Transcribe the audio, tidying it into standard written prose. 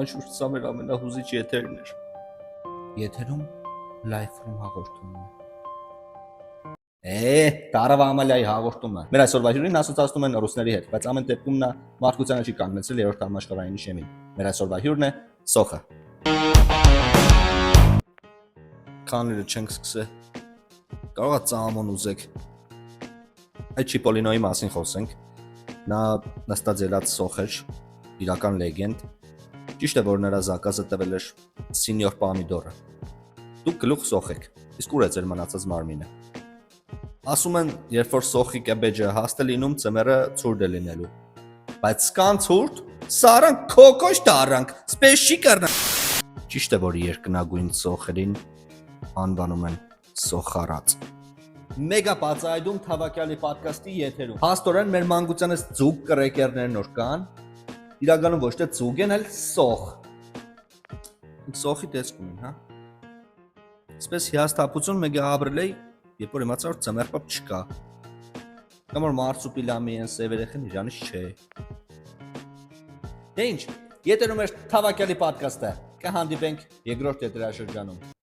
Անշուշտ սա մեր ամենահուզիչ եթերն էր։ Եթերում լայֆում հաղորդումն է։ Տարավ ամալիայի հաղորդումը։ Մեր այսօրվա հյուրին ասոցացնում են ռուսների հետ, բայց ամեն դեպքում նա մարդկությանը չի կանգնեցրել երրորդ համաշխարհային շեմին։ Մեր այսօրվա հյուրն է Սոխը։ Քանները չենք սկսել։ Կարող է ծամոն ուզեք։ Այդ Չիպոլինոյի մասին խոսենք։ Նա նստած ելած Սոխ էր, իրական լեգենդ։ Ճիշտ է, որ նրա զակազը տվել էր Սինյոր Պամիդորը։ Դուք գլուխ Սոխ եք, իսկ ուր է ձեր մնացած մարմինը։ Ասում են, երբ որ Սոխի կեբեջը հաստ է լինում, ծմերը ցուրտ է լինելու։ Բայց սկան ցուրտ, սարանք քոկոշ դարանք, սպես չի կռնա։ Ճիշտ է, որ երկնագույն Սոխերին անվանում են Սոխարած։ Մեգա բացայդում թավակյալի պոդքասթի եթերում։ Փաստորեն մեր մանկությանս ձուկ կրեկերներն որ կան, իրականում ոչ թե ձուկ են, այլ Սոխ։ Սոխի տեսք ունին, հա։ Սպես հիասթափություն մեգա ապրել էի, երբ որ իմացա, որ ծմերպապ չկա։ Կամ որ մարսուպիլամի են սևերեխեն իրանից չէ։ Դե ինչ, եթերում է թավակյալի պոդքասթը։ Կհանդիպենք երկրորդ եթերաշրջանում։